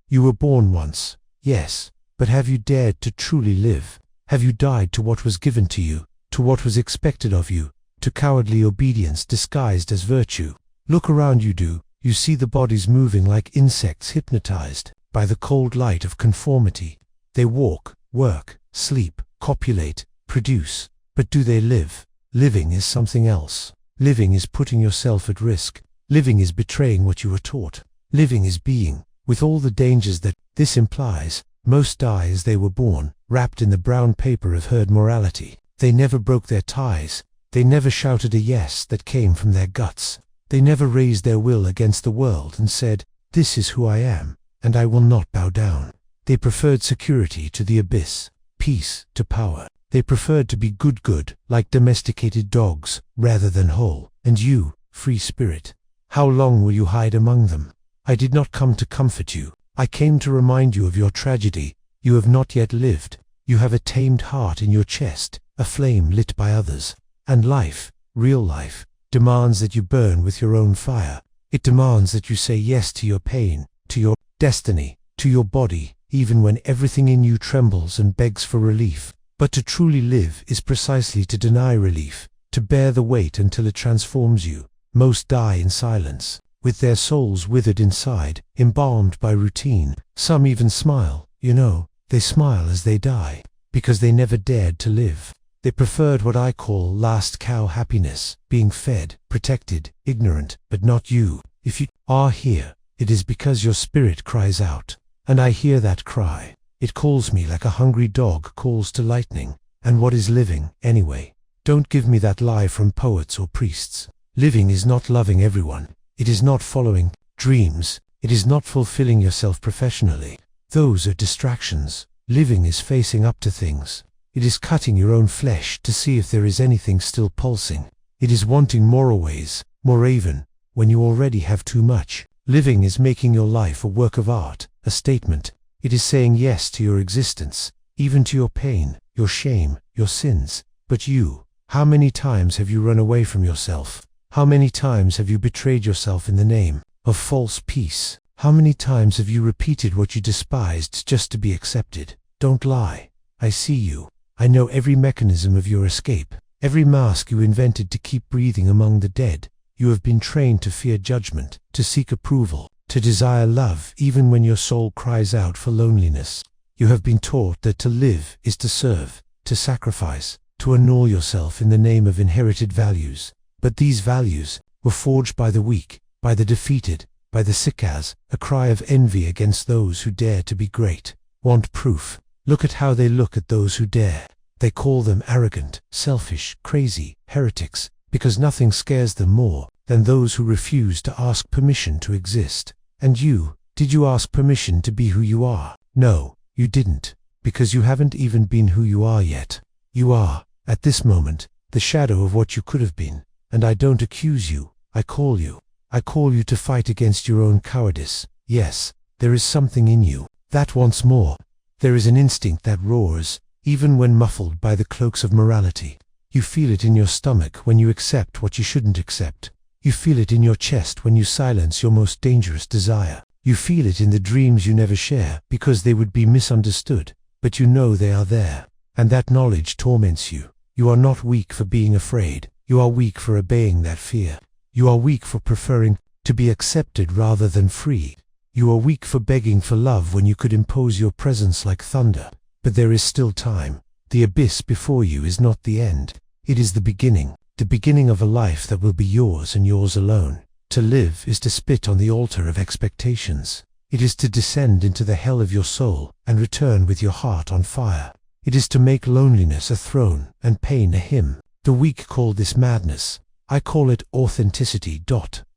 You were born once, yes, but have you dared to truly live? Have you died to what was given to you, to what was expected of you, to cowardly obedience disguised as virtue? Look around you. Do you see the bodies moving like insects hypnotized by the cold light of conformity? They walk, work, sleep, copulate, produce, but do they live? Living is something else. Living is putting yourself at risk. Living is betraying what you were taught. Living is being, with all the dangers that this implies. Most die as they were born, wrapped in the brown paper of herd morality. They never broke their ties. They never shouted a yes that came from their guts. They never raised their will against the world and said, "This is who I am, and I will not bow down." They preferred security to the abyss, peace to power. They preferred to be good, like domesticated dogs, rather than whole. And you, free spirit, how long will you hide among them? I did not come to comfort you. I came to remind you of your tragedy. You have not yet lived. You have a tamed heart in your chest, a flame lit by others. And life, real life, demands that you burn with your own fire. It demands that you say yes to your pain, to your destiny, to your body, even when everything in you trembles and begs for relief. But to truly live is precisely to deny relief, to bear the weight until it transforms you. Most die in silence, with their souls withered inside, embalmed by routine. Some even smile, they smile as they die, because they never dared to live. They preferred what I call last cow happiness, being fed, protected, ignorant, but not you. If you are here, it is because your spirit cries out, and I hear that cry. It calls me like a hungry dog calls to lightning. And what is living, anyway? Don't give me that lie from poets or priests. Living is not loving everyone. It is not following dreams. It is not fulfilling yourself professionally. Those are distractions. Living is facing up to things. It is cutting your own flesh to see if there is anything still pulsing. It is wanting more always, more even, when you already have too much. Living is making your life a work of art, a statement. It is saying yes to your existence, even to your pain, your shame, your sins. But you, how many times have you run away from yourself? How many times have you betrayed yourself in the name of false peace? How many times have you repeated what you despised just to be accepted? Don't lie. I see you. I know every mechanism of your escape, every mask you invented to keep breathing among the dead. You have been trained to fear judgment, to seek approval, to desire love even when your soul cries out for loneliness. You have been taught that to live is to serve, to sacrifice, to annul yourself in the name of inherited values. But these values were forged by the weak, by the defeated, by the sick as a cry of envy against those who dare to be great. Want proof? Look at how they look at those who dare. They call them arrogant, selfish, crazy, heretics, because nothing scares them more than those who refuse to ask permission to exist. And you, did you ask permission to be who you are? No, you didn't, because you haven't even been who you are yet. You are, at this moment, the shadow of what you could have been. And I don't accuse you, I call you. I call you to fight against your own cowardice. Yes, there is something in you that wants more. There is an instinct that roars, even when muffled by the cloaks of morality. You feel it in your stomach when you accept what you shouldn't accept. You feel it in your chest when you silence your most dangerous desire. You feel it in the dreams you never share because they would be misunderstood, but you know they are there. And that knowledge torments you. You are not weak for being afraid. You are weak for obeying that fear. You are weak for preferring to be accepted rather than free. You are weak for begging for love when you could impose your presence like thunder. But there is still time. The abyss before you is not the end. It is the beginning of a life that will be yours and yours alone. To live is to spit on the altar of expectations. It is to descend into the hell of your soul and return with your heart on fire. It is to make loneliness a throne and pain a hymn. The weak call this madness. I call it authenticity.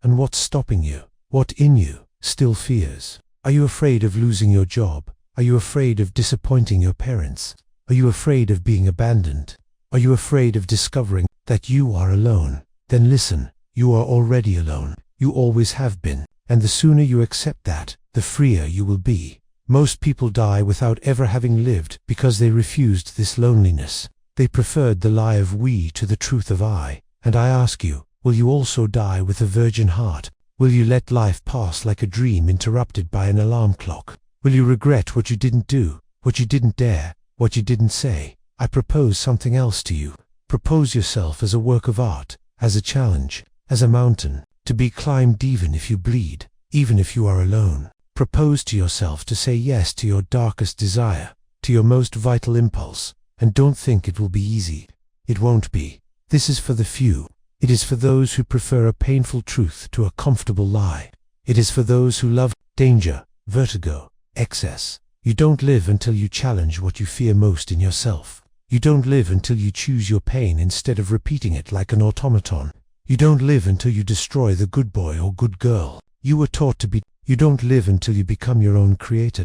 And what's stopping you? What in you still fears? Are you afraid of losing your job? Are you afraid of disappointing your parents? Are you afraid of being abandoned? Are you afraid of discovering that you are alone? Then listen, you are already alone. You always have been. And the sooner you accept that, the freer you will be. Most people die without ever having lived because they refused this loneliness. They preferred the lie of we to the truth of I. And I ask you, will you also die with a virgin heart? Will you let life pass like a dream interrupted by an alarm clock? Will you regret what you didn't do, what you didn't dare, what you didn't say? I propose something else to you. Propose yourself as a work of art, as a challenge, as a mountain, to be climbed even if you bleed, even if you are alone. Propose to yourself to say yes to your darkest desire, to your most vital impulse, and don't think it will be easy. It won't be. This is for the few. It is for those who prefer a painful truth to a comfortable lie. It is for those who love danger, vertigo, excess. You don't live until you challenge what you fear most in yourself. You don't live until you choose your pain instead of repeating it like an automaton. You don't live until you destroy the good boy or good girl you were taught to be. You don't live until you become your own creator.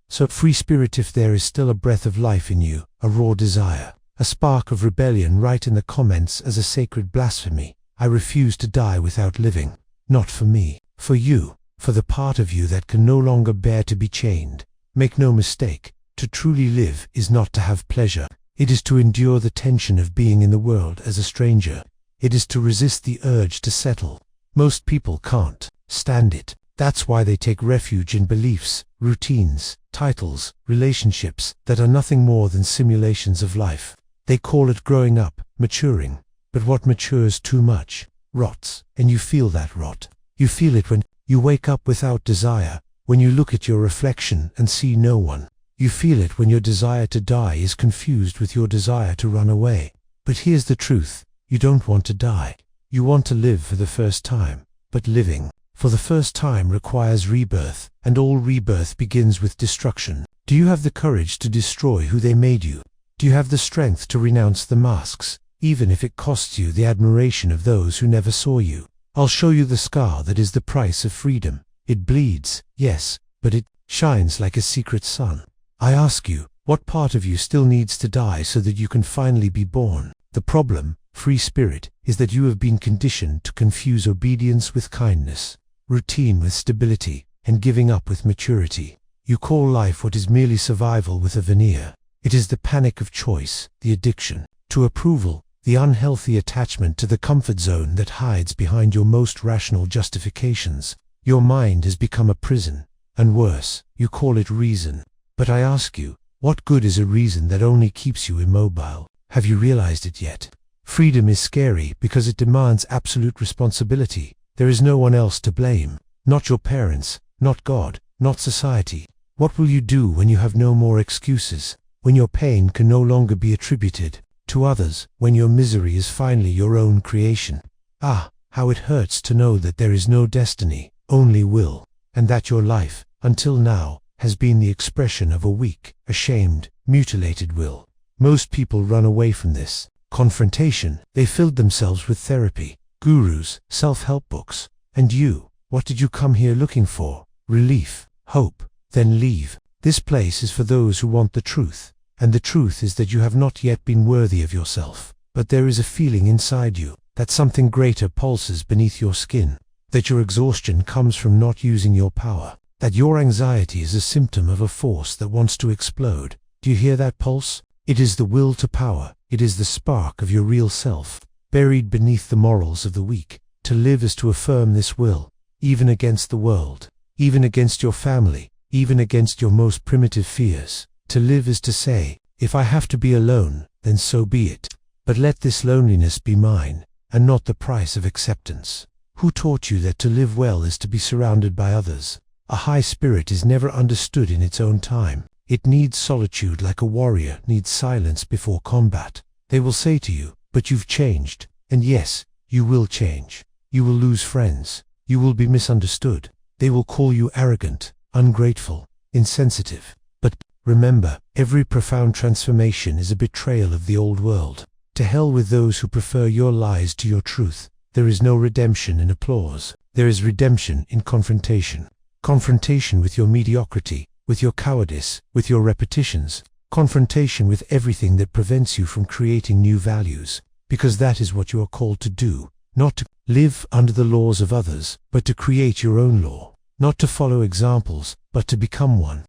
So free spirit, if there is still a breath of life in you, a raw desire, a spark of rebellion, write in the comments as a sacred blasphemy. I refuse to die without living. Not for me, for you, for the part of you that can no longer bear to be chained. Make no mistake, to truly live is not to have pleasure. It is to endure the tension of being in the world as a stranger. It is to resist the urge to settle. Most people can't stand it. That's why they take refuge in beliefs, routines, titles, relationships that are nothing more than simulations of life. They call it growing up, maturing. But what matures too much rots, and you feel that rot. You feel it when you wake up without desire, when you look at your reflection and see no one. You feel it when your desire to die is confused with your desire to run away. But here's the truth. You don't want to die. You want to live for the first time. But living for the first time requires rebirth, and all rebirth begins with destruction. Do you have the courage to destroy who they made you? Do you have the strength to renounce the masks, even if it costs you the admiration of those who never saw you? I'll show you the scar that is the price of freedom. It bleeds, yes, but it shines like a secret sun. I ask you, what part of you still needs to die so that you can finally be born? The problem, free spirit, is that you have been conditioned to confuse obedience with kindness, routine with stability, and giving up with maturity. You call life what is merely survival with a veneer. It is the panic of choice, the addiction to approval, the unhealthy attachment to the comfort zone that hides behind your most rational justifications. Your mind has become a prison, and worse, you call it reason. But I ask you, what good is a reason that only keeps you immobile? Have you realized it yet? Freedom is scary because it demands absolute responsibility. There is no one else to blame. Not your parents, not God, not society. What will you do when you have no more excuses? When your pain can no longer be attributed to others? When your misery is finally your own creation? Ah, how it hurts to know that there is no destiny, only will, and that your life, until now, has been the expression of a weak, ashamed, mutilated will. Most people run away from this confrontation. They filled themselves with therapy, gurus, self-help books. And you, what did you come here looking for? Relief, hope, then leave. This place is for those who want the truth, and the truth is that you have not yet been worthy of yourself. But there is a feeling inside you that something greater pulses beneath your skin, that your exhaustion comes from not using your power, that your anxiety is a symptom of a force that wants to explode. Do you hear that pulse? It is the will to power. It is the spark of your real self, buried beneath the morals of the weak. To live is to affirm this will, even against the world, even against your family, even against your most primitive fears. To live is to say, if I have to be alone, then so be it. But let this loneliness be mine, and not the price of acceptance. Who taught you that to live well is to be surrounded by others? A high spirit is never understood in its own time. It needs solitude like a warrior needs silence before combat. They will say to you, but you've changed. And yes, you will change. You will lose friends. You will be misunderstood. They will call you arrogant, ungrateful, insensitive. But remember, every profound transformation is a betrayal of the old world. To hell with those who prefer your lies to your truth. There is no redemption in applause. There is redemption in confrontation. Confrontation with your mediocrity, with your cowardice, with your repetitions. Confrontation with everything that prevents you from creating new values. Because that is what you are called to do. Not to live under the laws of others, but to create your own law. Not to follow examples, but to become one.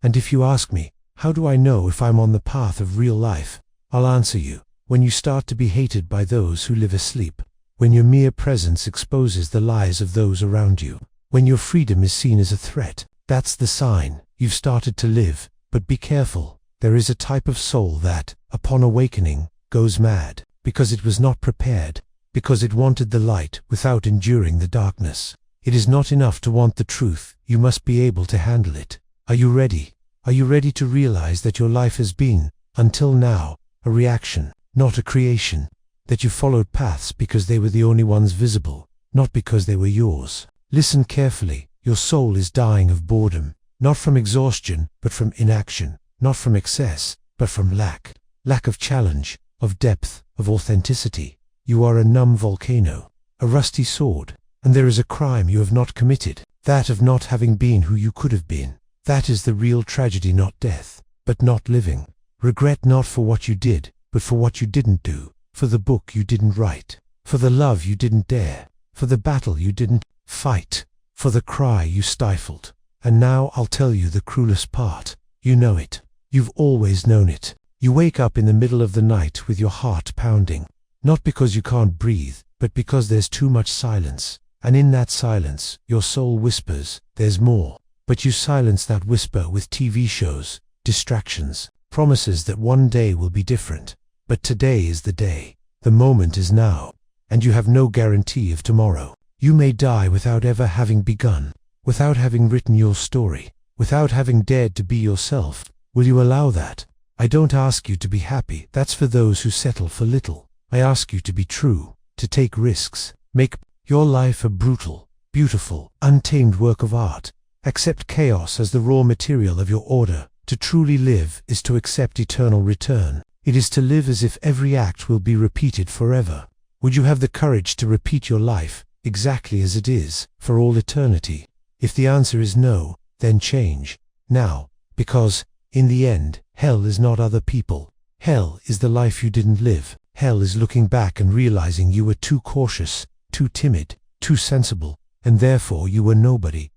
And if you ask me, how do I know if I'm on the path of real life? I'll answer you. When you start to be hated by those who live asleep. When your mere presence exposes the lies of those around you. When your freedom is seen as a threat. That's the sign. You've started to live, but be careful. There is a type of soul that, upon awakening, goes mad, because it was not prepared, because it wanted the light without enduring the darkness. It is not enough to want the truth, you must be able to handle it. Are you ready? Are you ready to realize that your life has been, until now, a reaction, not a creation? That you followed paths because they were the only ones visible, not because they were yours? Listen carefully, your soul is dying of boredom, not from exhaustion, but from inaction, not from excess, but from lack. Lack of challenge, of depth, of authenticity. You are a numb volcano, a rusty sword, and there is a crime you have not committed, that of not having been who you could have been. That is the real tragedy, not death, but not living. Regret not for what you did, but for what you didn't do, for the book you didn't write, for the love you didn't dare, for the battle you didn't fight, for the cry you stifled. And now I'll tell you the cruelest part. You know it. You've always known it. You wake up in the middle of the night with your heart pounding, not because you can't breathe, but because there's too much silence. And in that silence, your soul whispers, there's more. But you silence that whisper with TV shows, distractions, promises that one day will be different. But today is the day. The moment is now. And you have no guarantee of tomorrow. You may die without ever having begun, without having written your story, without having dared to be yourself. Will you allow that? I don't ask you to be happy. That's for those who settle for little. I ask you to be true, to take risks, make your life a brutal, beautiful, untamed work of art. Accept chaos as the raw material of your order. To truly live is to accept eternal return. It is to live as if every act will be repeated forever. Would you have the courage to repeat your life, exactly as it is, for all eternity? If the answer is no, then change, now, because, in the end, hell is not other people. Hell is the life you didn't live. Hell is looking back and realizing you were too cautious, too timid, too sensible, and therefore you were nobody.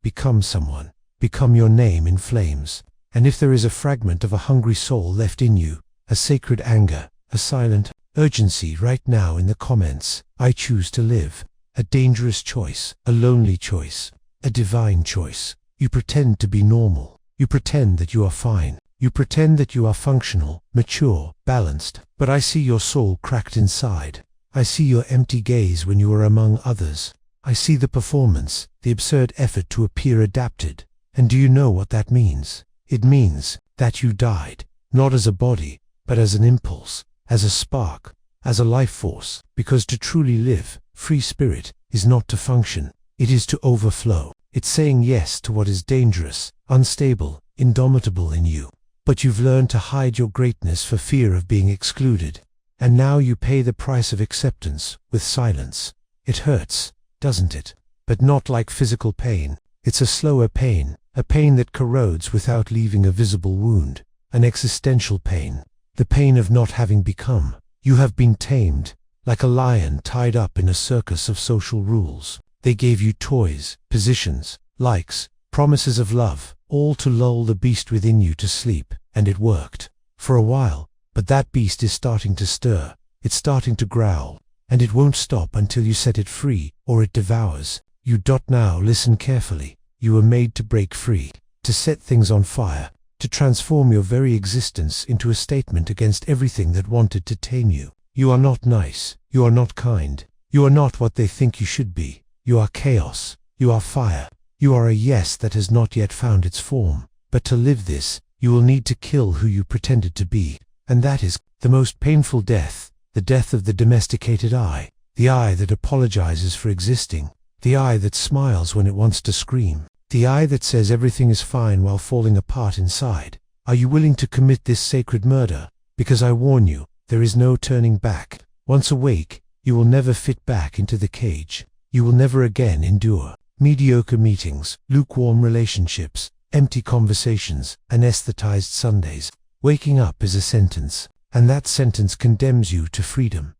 Become someone. Become your name in flames. And if there is a fragment of a hungry soul left in you, a sacred anger, a silent urgency, right now in the comments, I choose to live. A dangerous choice, a lonely choice, a divine choice. You pretend to be normal. You pretend that you are fine. You pretend that you are functional, mature, balanced. But I see your soul cracked inside. I see your empty gaze when you are among others. I see the performance, the absurd effort to appear adapted. And do you know what that means? It means that you died, not as a body, but as an impulse, as a spark, as a life force. Because to truly live, free spirit, is not to function, it is to overflow. It's saying yes to what is dangerous, unstable, indomitable in you. But you've learned to hide your greatness for fear of being excluded. And now you pay the price of acceptance, with silence. It hurts, doesn't it? But not like physical pain. It's a slower pain, a pain that corrodes without leaving a visible wound, an existential pain, the pain of not having become. You have been tamed, like a lion tied up in a circus of social rules. They gave you toys, positions, likes, promises of love, all to lull the beast within you to sleep, and it worked. For a while, but that beast is starting to stir, it's starting to growl, and it won't stop until you set it free, or it devours you. Now listen carefully. You were made to break free, to set things on fire, to transform your very existence into a statement against everything that wanted to tame you. You are not nice, you are not kind, you are not what they think you should be. You are chaos, you are fire, you are a yes that has not yet found its form. But to live this, you will need to kill who you pretended to be. And that is the most painful death, the death of the domesticated I, the I that apologizes for existing, the I that smiles when it wants to scream, the I that says everything is fine while falling apart inside. Are you willing to commit this sacred murder? Because I warn you, there is no turning back. Once awake, you will never fit back into the cage. You will never again endure mediocre meetings, lukewarm relationships, empty conversations, anesthetized Sundays. Waking up is a sentence, and that sentence condemns you to freedom.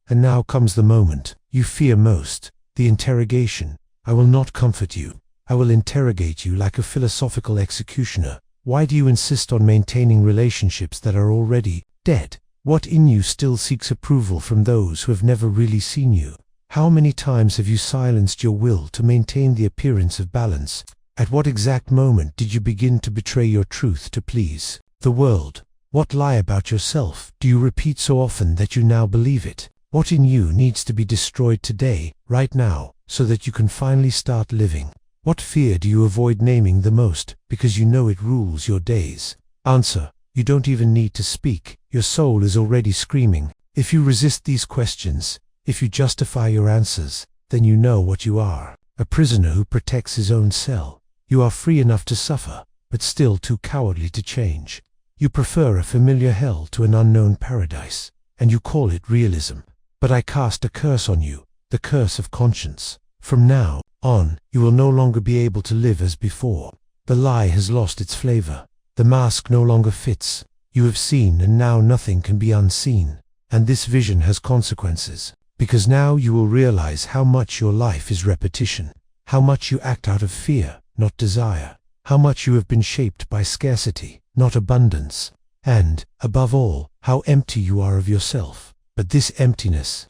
And now comes the moment you fear most, the interrogation. I will not comfort you. I will interrogate you like a philosophical executioner. Why do you insist on maintaining relationships that are already dead? What in you still seeks approval from those who have never really seen you? How many times have you silenced your will to maintain the appearance of balance? At what exact moment did you begin to betray your truth to please the world? What lie about yourself do you repeat so often that you now believe it? What in you needs to be destroyed today, right now, so that you can finally start living? What fear do you avoid naming the most, because you know it rules your days? Answer: you don't even need to speak, your soul is already screaming. If you resist these questions, if you justify your answers, then you know what you are: a prisoner who protects his own cell. You are free enough to suffer, but still too cowardly to change. You prefer a familiar hell to an unknown paradise, and you call it realism. But I cast a curse on you, the curse of conscience. From now on, you will no longer be able to live as before. The lie has lost its flavor. The mask no longer fits. You have seen, and now nothing can be unseen. And this vision has consequences, because now you will realize how much your life is repetition, how much you act out of fear, not desire, how much you have been shaped by scarcity, not abundance, and, above all, how empty you are of yourself. But this emptiness,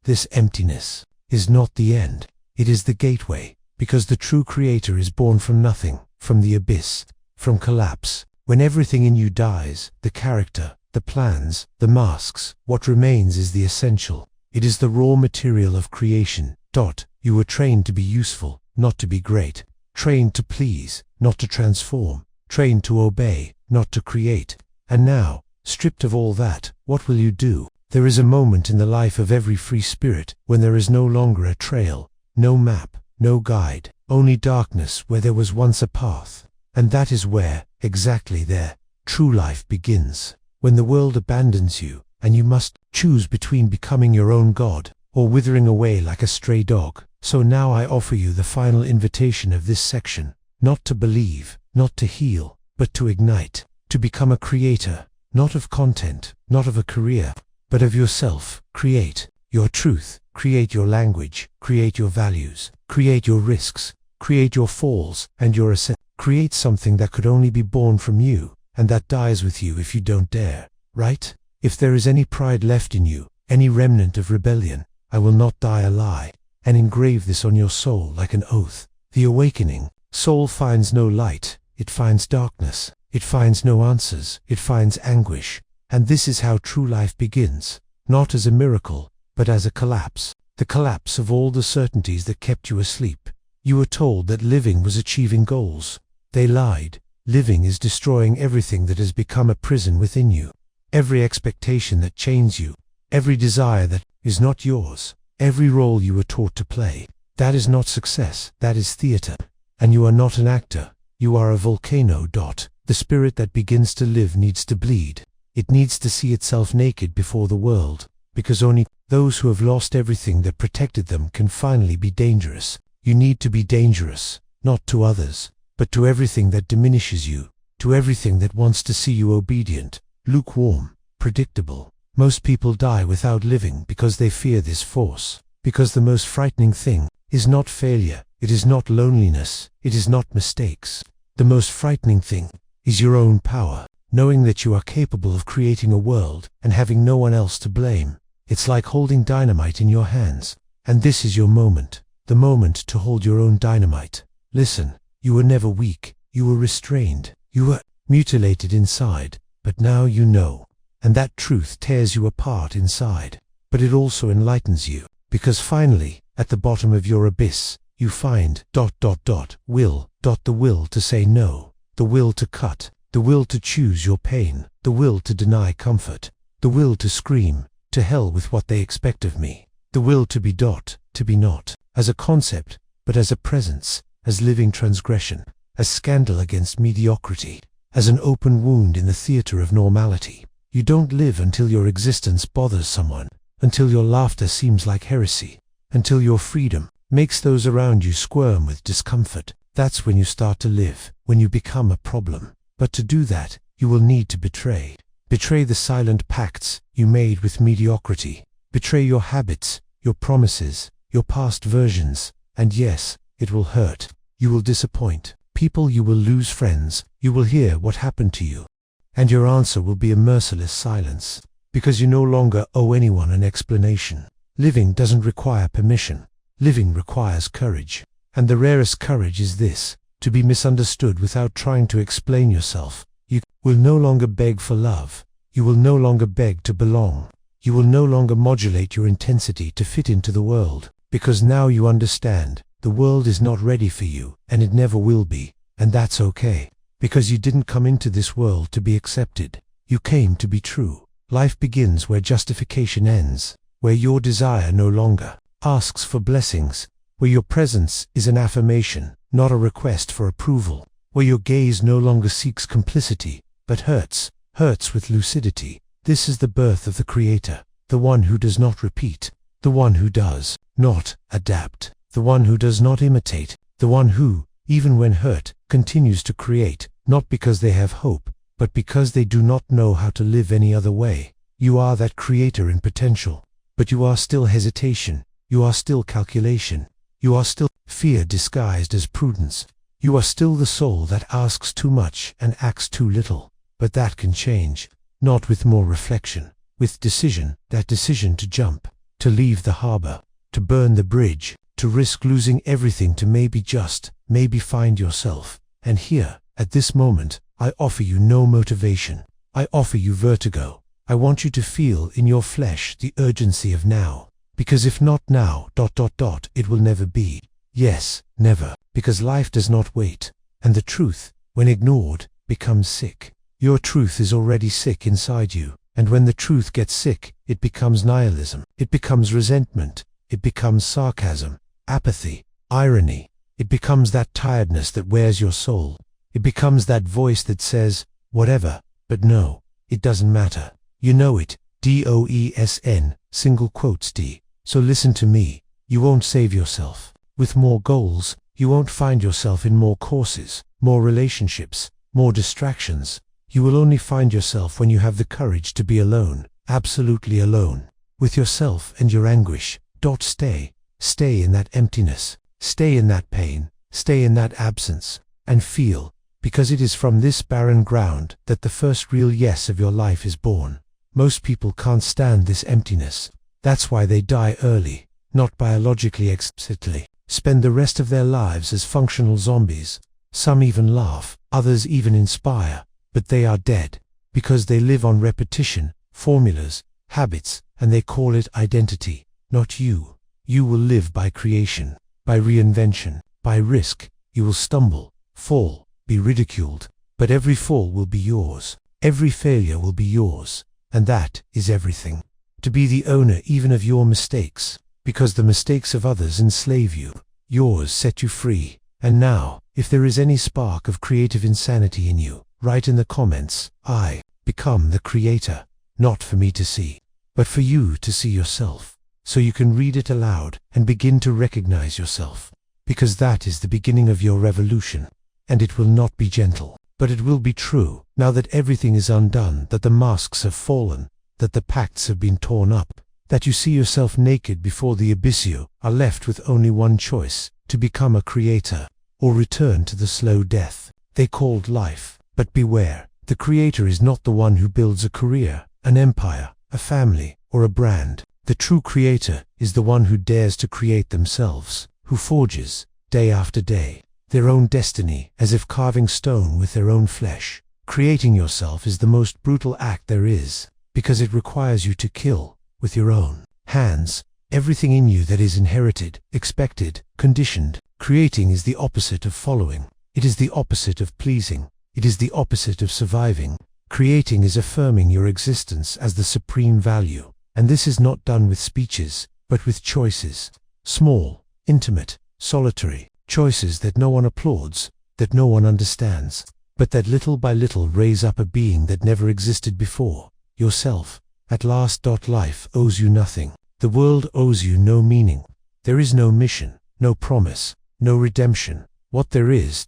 this emptiness, is not the end. It is the gateway, because the true creator is born from nothing, from the abyss, from collapse. When everything in you dies, the character, the plans, the masks, what remains is the essential. It is the raw material of creation. You were trained to be useful, not to be great. Trained to please, not to transform. Trained to obey, not to create. And now, stripped of all that, what will you do? There is a moment in the life of every free spirit when there is no longer a trail, no map, no guide, only darkness where there was once a path. And that is where, exactly there, true life begins. When the world abandons you, and you must choose between becoming your own god, or withering away like a stray dog. So now I offer you the final invitation of this section, not to believe, not to heal, but to ignite, to become a creator, not of content, not of a career, but of yourself. Create your truth, create your language, create your values, create your risks, create your falls and your ascent. Create something that could only be born from you, and that dies with you if you don't dare, right? If there is any pride left in you, any remnant of rebellion, I will not die a lie, and engrave this on your soul like an oath. The awakening soul finds no light, it finds darkness, it finds no answers, it finds anguish. And this is how true life begins, not as a miracle, but as a collapse, the collapse of all the certainties that kept you asleep. You were told that living was achieving goals. They lied. Living is destroying everything that has become a prison within you. Every expectation that chains you, every desire that is not yours, every role you were taught to play. That is not success, that is theater. And you are not an actor, you are a volcano. The spirit that begins to live needs to bleed. It needs to see itself naked before the world, because only those who have lost everything that protected them can finally be dangerous. You need to be dangerous, not to others, but to everything that diminishes you, to everything that wants to see you obedient, lukewarm, predictable. Most people die without living because they fear this force, because the most frightening thing is not failure, it is not loneliness, it is not mistakes. The most frightening thing is your own power, knowing that you are capable of creating a world and having no one else to blame. It's like holding dynamite in your hands, and this is your moment, the moment to hold your own dynamite. Listen, you were never weak, you were restrained, you were mutilated inside, but now you know. And that truth tears you apart inside, but it also enlightens you, because finally, at the bottom of your abyss, you find will, the will to say no, the will to cut, the will to choose your pain, the will to deny comfort, the will to scream, to hell with what they expect of me, the will to be not, as a concept, but as a presence, as living transgression, as scandal against mediocrity, as an open wound in the theater of normality. You don't live until your existence bothers someone, until your laughter seems like heresy, until your freedom makes those around you squirm with discomfort. That's when you start to live, when you become a problem. But to do that, you will need to betray. Betray the silent pacts you made with mediocrity. Betray your habits, your promises, your past versions. And yes, it will hurt. You will disappoint people, you will lose friends, you will hear what happened to you. And your answer will be a merciless silence, because you no longer owe anyone an explanation. Living doesn't require permission. Living requires courage. And the rarest courage is this: to be misunderstood without trying to explain yourself. You will no longer beg for love. You will no longer beg to belong. You will no longer modulate your intensity to fit into the world, because now you understand the world is not ready for you, and it never will be, and that's okay, because you didn't come into this world to be accepted. You came to be true. Life begins where justification ends, where your desire no longer asks for blessings, where your presence is an affirmation, not a request for approval, where your gaze no longer seeks complicity, but hurts with lucidity. This is the birth of the Creator, the one who does not repeat, the one who does not adapt, the one who does not imitate, the one who, even when hurt, continues to create, not because they have hope, but because they do not know how to live any other way. You are that Creator in potential, but you are still hesitation, you are still calculation, you are still fear disguised as prudence. You are still the soul that asks too much and acts too little, but that can change. Not with more reflection, with decision, that decision to jump, to leave the harbor, to burn the bridge, to risk losing everything to maybe find yourself. And here, at this moment, I offer you no motivation. I offer you vertigo. I want you to feel in your flesh the urgency of now. Because if not now, it will never be. Yes, never. Because life does not wait. And the truth, when ignored, becomes sick. Your truth is already sick inside you, and when the truth gets sick, it becomes nihilism, it becomes resentment, it becomes sarcasm, apathy, irony, it becomes that tiredness that wears your soul, it becomes that voice that says, whatever, but no, it doesn't matter. You know it, DOESN, single quotes D. So listen to me, you won't save yourself. With more goals, you won't find yourself in more courses, more relationships, more distractions. You will only find yourself when you have the courage to be alone, absolutely alone, with yourself and your anguish. Stay in that emptiness, stay in that pain, stay in that absence, and feel, because it is from this barren ground that the first real yes of your life is born. Most people can't stand this emptiness. That's why they die early, not biologically explicitly, spend the rest of their lives as functional zombies. Some even laugh, others even inspire. But they are dead, because they live on repetition, formulas, habits, and they call it identity. Not you. You will live by creation, by reinvention, by risk. You will stumble, fall, be ridiculed, but every fall will be yours. Every failure will be yours, and that is everything. To be the owner even of your mistakes, because the mistakes of others enslave you. Yours set you free. And now, if there is any spark of creative insanity in you, write in the comments, I become the Creator, not for me to see, but for you to see yourself, so you can read it aloud and begin to recognize yourself, because that is the beginning of your revolution, and it will not be gentle, but it will be true, now that everything is undone, that the masks have fallen, that the pacts have been torn up, that you see yourself naked before the abyss. You are left with only one choice, to become a creator, or return to the slow death they called life. But beware, the Creator is not the one who builds a career, an empire, a family, or a brand. The true Creator is the one who dares to create themselves, who forges, day after day, their own destiny, as if carving stone with their own flesh. Creating yourself is the most brutal act there is, because it requires you to kill, with your own hands, everything in you that is inherited, expected, conditioned. Creating is the opposite of following. It is the opposite of pleasing. It is the opposite of surviving. Creating is affirming your existence as the supreme value, and this is not done with speeches, but with choices. Small, intimate, solitary, choices that no one applauds, that no one understands, but that little by little raise up a being that never existed before, yourself. At last. Life owes you nothing. The world owes you no meaning. There is no mission, no promise, no redemption. What there is.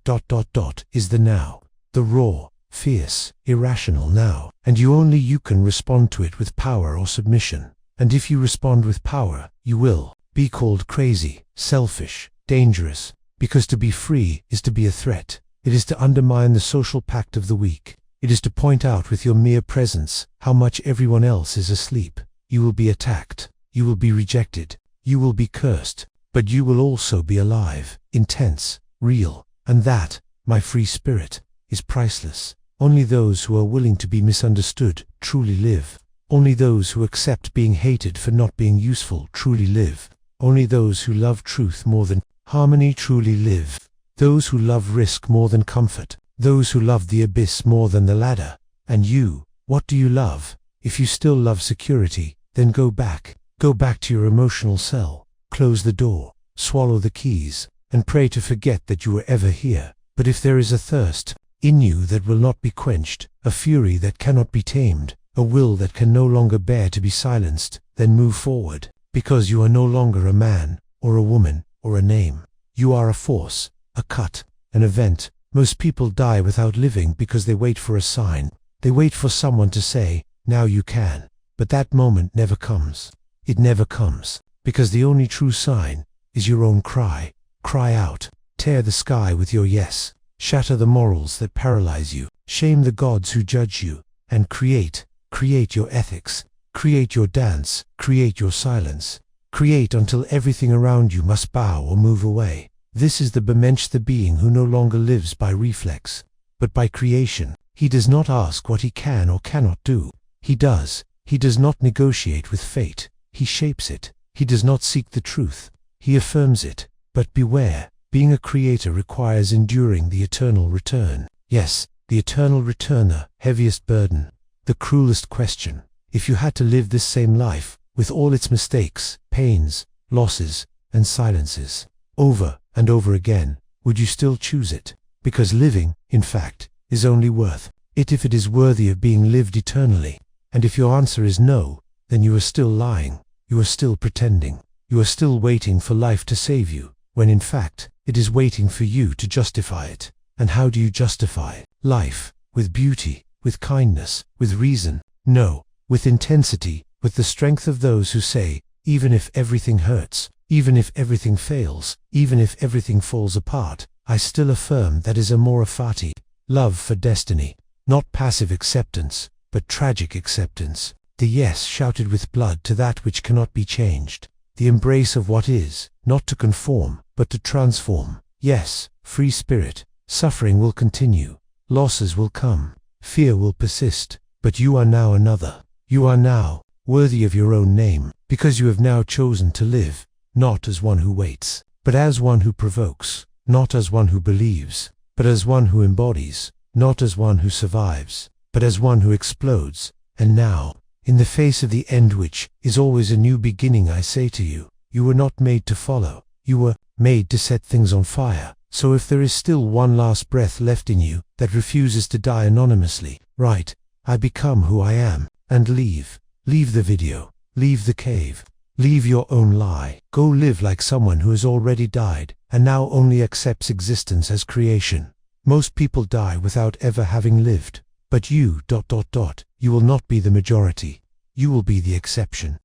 Is the now. The raw, fierce, irrational now, and you can respond to it with power or submission. And if you respond with power, you will be called crazy, selfish, dangerous, because to be free is to be a threat. It is to undermine the social pact of the weak. It is to point out with your mere presence how much everyone else is asleep. You will be attacked, you will be rejected, you will be cursed, but you will also be alive, intense, real, And that, my free spirit, is priceless. Only those who are willing to be misunderstood truly live. Only those who accept being hated for not being useful truly live. Only those who love truth more than harmony truly live. Those who love risk more than comfort. Those who love the abyss more than the ladder. And you, what do you love? If you still love security, then go back. Go back to your emotional cell. Close the door, swallow the keys, and pray to forget that you were ever here. But if there is a thirst in you that will not be quenched, a fury that cannot be tamed, a will that can no longer bear to be silenced, then move forward, because you are no longer a man, or a woman, or a name. You are a force, a cut, an event. Most people die without living because they wait for a sign. They wait for someone to say, now you can. But that moment never comes. It never comes, because the only true sign is your own cry. Cry out, tear the sky with your yes, shatter the morals that paralyze you, shame the gods who judge you, and create your ethics, create your dance, create your silence, create until everything around you must bow or move away. This is the Bemensch, the being who no longer lives by reflex, but by creation. He does not ask what he can or cannot do. He does. He does not negotiate with fate. He shapes it. He does not seek the truth. He affirms it. But beware, being a creator requires enduring the eternal return. Yes, the eternal returner, heaviest burden, the cruelest question. If you had to live this same life, with all its mistakes, pains, losses, and silences, over and over again, would you still choose it? Because living, in fact, is only worth it if it is worthy of being lived eternally. And if your answer is no, then you are still lying. You are still pretending. You are still waiting for life to save you, when in fact, it is waiting for you to justify it. And how do you justify life? With beauty, with kindness, with reason? No, with intensity, with the strength of those who say, even if everything hurts, even if everything fails, even if everything falls apart, I still affirm that is amore fati, love for destiny. Not passive acceptance, but tragic acceptance. The yes shouted with blood to that which cannot be changed. The embrace of what is, not to conform, but to transform. Yes, free spirit, suffering will continue. Losses will come. Fear will persist. But you are now another. You are now worthy of your own name, because you have now chosen to live, not as one who waits, but as one who provokes, not as one who believes, but as one who embodies, not as one who survives, but as one who explodes. And now, in the face of the end which is always a new beginning, I say to you, you were not made to follow. You were made to set things on fire. So if there is still one last breath left in you that refuses to die anonymously, write, I become who I am, and leave. Leave the video. Leave the cave. Leave your own lie. Go live like someone who has already died, and now only accepts existence as creation. Most people die without ever having lived. But you, you will not be the majority. You will be the exception.